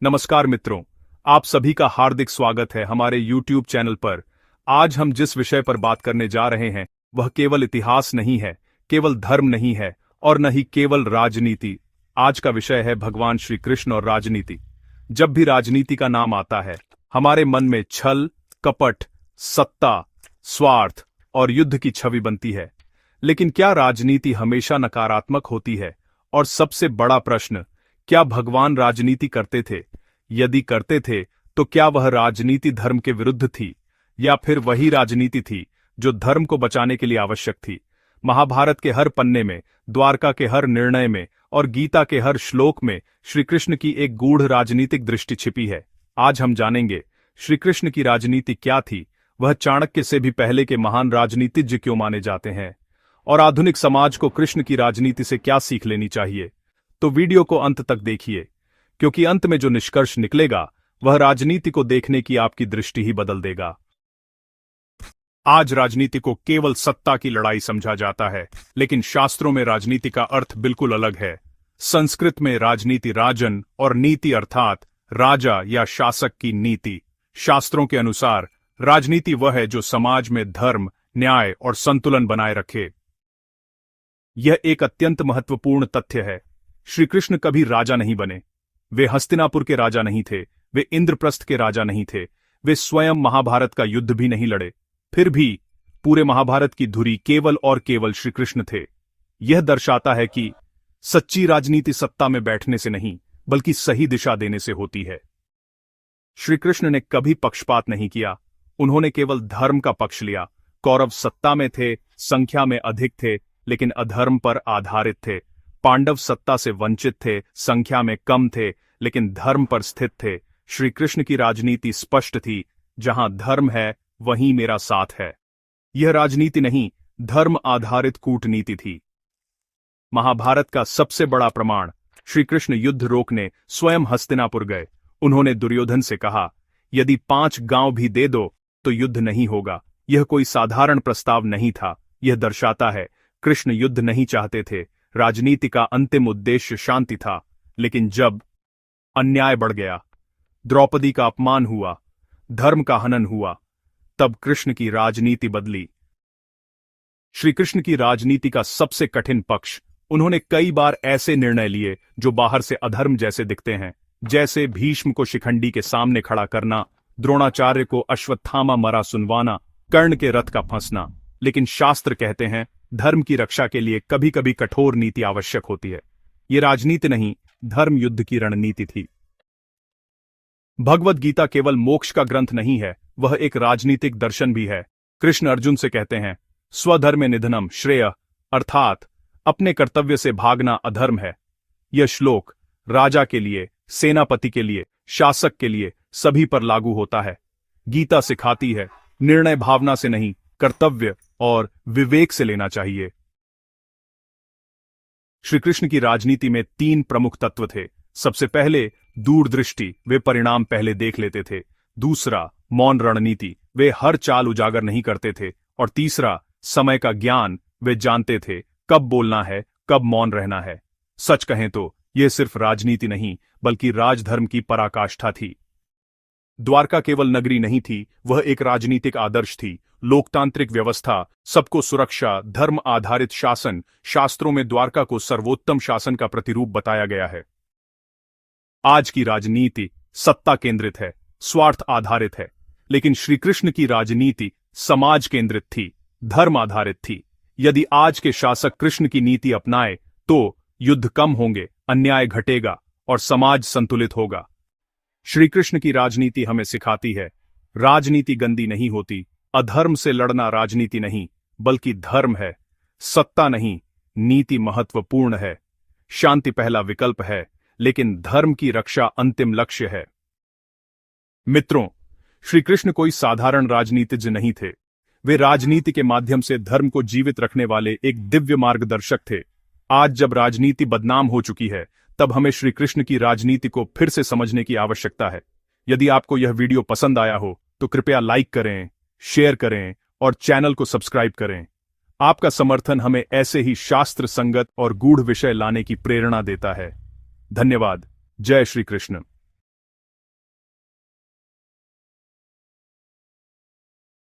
नमस्कार मित्रों, आप सभी का हार्दिक स्वागत है हमारे YouTube चैनल पर। आज हम जिस विषय पर बात करने जा रहे हैं वह केवल इतिहास नहीं है, केवल धर्म नहीं है और न ही केवल राजनीति। आज का विषय है भगवान श्री कृष्ण और राजनीति। जब भी राजनीति का नाम आता है हमारे मन में छल, कपट, सत्ता, स्वार्थ और युद्ध की छवि बनती है। लेकिन क्या राजनीति हमेशा नकारात्मक होती है? और सबसे बड़ा प्रश्न, क्या भगवान राजनीति करते थे? यदि करते थे तो क्या वह राजनीति धर्म के विरुद्ध थी या फिर वही राजनीति थी जो धर्म को बचाने के लिए आवश्यक थी? महाभारत के हर पन्ने में, द्वारका के हर निर्णय में और गीता के हर श्लोक में श्री कृष्ण की एक गूढ़ राजनीतिक दृष्टि छिपी है। आज हम जानेंगे श्री कृष्ण की राजनीति क्या थी, वह चाणक्य से भी पहले के महान राजनीतिज्ञ क्यों माने जाते हैं और आधुनिक समाज को कृष्ण की राजनीति से क्या सीख लेनी चाहिए। तो वीडियो को अंत तक देखिए, क्योंकि अंत में जो निष्कर्ष निकलेगा वह राजनीति को देखने की आपकी दृष्टि ही बदल देगा। आज राजनीति को केवल सत्ता की लड़ाई समझा जाता है, लेकिन शास्त्रों में राजनीति का अर्थ बिल्कुल अलग है। संस्कृत में राजनीति राजन और नीति अर्थात राजा या शासक की नीति। शास्त्रों के अनुसार राजनीति वह है जो समाज में धर्म, न्याय और संतुलन बनाए रखे। यह एक अत्यंत महत्वपूर्ण तथ्य है। श्री कृष्ण कभी राजा नहीं बने। वे हस्तिनापुर के राजा नहीं थे, वे इंद्रप्रस्थ के राजा नहीं थे, वे स्वयं महाभारत का युद्ध भी नहीं लड़े। फिर भी पूरे महाभारत की धुरी केवल और केवल श्री कृष्ण थे। यह दर्शाता है कि सच्ची राजनीति सत्ता में बैठने से नहीं, बल्कि सही दिशा देने से होती है। श्री कृष्ण ने कभी पक्षपात नहीं किया, उन्होंने केवल धर्म का पक्ष लिया। कौरव सत्ता में थे, संख्या में अधिक थे, लेकिन अधर्म पर आधारित थे। पांडव सत्ता से वंचित थे, संख्या में कम थे, लेकिन धर्म पर स्थित थे। श्री कृष्ण की राजनीति स्पष्ट थी, जहां धर्म है वहीं मेरा साथ है। यह राजनीति नहीं, धर्म आधारित कूटनीति थी। महाभारत का सबसे बड़ा प्रमाण, श्री कृष्ण युद्ध रोकने स्वयं हस्तिनापुर गए। उन्होंने दुर्योधन से कहा, यदि 5 गांव भी दे दो तो युद्ध नहीं होगा। यह कोई साधारण प्रस्ताव नहीं था। यह दर्शाता है कृष्ण युद्ध नहीं चाहते थे। राजनीति का अंतिम उद्देश्य शांति था। लेकिन जब अन्याय बढ़ गया, द्रौपदी का अपमान हुआ, धर्म का हनन हुआ, तब कृष्ण की राजनीति बदली। श्री कृष्ण की राजनीति का सबसे कठिन पक्ष, उन्होंने कई बार ऐसे निर्णय लिए जो बाहर से अधर्म जैसे दिखते हैं, जैसे भीष्म को शिखंडी के सामने खड़ा करना, द्रोणाचार्य को अश्वत्थामा मरा सुनवाना, कर्ण के रथ का फंसना। लेकिन शास्त्र कहते हैं धर्म की रक्षा के लिए कभी कभी कठोर नीति आवश्यक होती है। ये राजनीति नहीं, धर्म युद्ध की रणनीति थी। भगवद गीता केवल मोक्ष का ग्रंथ नहीं है, वह एक राजनीतिक दर्शन भी है। कृष्ण अर्जुन से कहते हैं, स्वधर्मे निधनम श्रेय, अर्थात अपने कर्तव्य से भागना अधर्म है। यह श्लोक राजा के लिए, सेनापति के लिए, शासक के लिए, सभी पर लागू होता है। गीता सिखाती है निर्णय भावना से नहीं, कर्तव्य और विवेक से लेना चाहिए। श्री कृष्ण की राजनीति में 3 प्रमुख तत्व थे। सबसे पहले दूरदृष्टि, वे परिणाम पहले देख लेते थे। दूसरा मौन रणनीति, वे हर चाल उजागर नहीं करते थे। और तीसरा समय का ज्ञान, वे जानते थे कब बोलना है, कब मौन रहना है। सच कहें तो यह सिर्फ राजनीति नहीं, बल्कि राजधर्म की पराकाष्ठा थी। द्वारका केवल नगरी नहीं थी, वह एक राजनीतिक आदर्श थी। लोकतांत्रिक व्यवस्था, सबको सुरक्षा, धर्म आधारित शासन। शास्त्रों में द्वारका को सर्वोत्तम शासन का प्रतिरूप बताया गया है। आज की राजनीति सत्ता केंद्रित है, स्वार्थ आधारित है, लेकिन श्री कृष्ण की राजनीति समाज केंद्रित थी, धर्म आधारित थी। यदि आज के शासक कृष्ण की नीति अपनाए तो युद्ध कम होंगे, अन्याय घटेगा और समाज संतुलित होगा। श्री कृष्ण की राजनीति हमें सिखाती है, राजनीति गंदी नहीं होती। अधर्म से लड़ना राजनीति नहीं, बल्कि धर्म है। सत्ता नहीं, नीति महत्वपूर्ण है। शांति पहला विकल्प है, लेकिन धर्म की रक्षा अंतिम लक्ष्य है। मित्रों, श्री कृष्ण कोई साधारण राजनीतिज्ञ नहीं थे। वे राजनीति के माध्यम से धर्म को जीवित रखने वाले एक दिव्य मार्गदर्शक थे। आज जब राजनीति बदनाम हो चुकी है, तब हमें श्री कृष्ण की राजनीति को फिर से समझने की आवश्यकता है। यदि आपको यह वीडियो पसंद आया हो तो कृपया लाइक करें, शेयर करें और चैनल को सब्सक्राइब करें। आपका समर्थन हमें ऐसे ही शास्त्र संगत और गूढ़ विषय लाने की प्रेरणा देता है। धन्यवाद। जय श्री कृष्ण।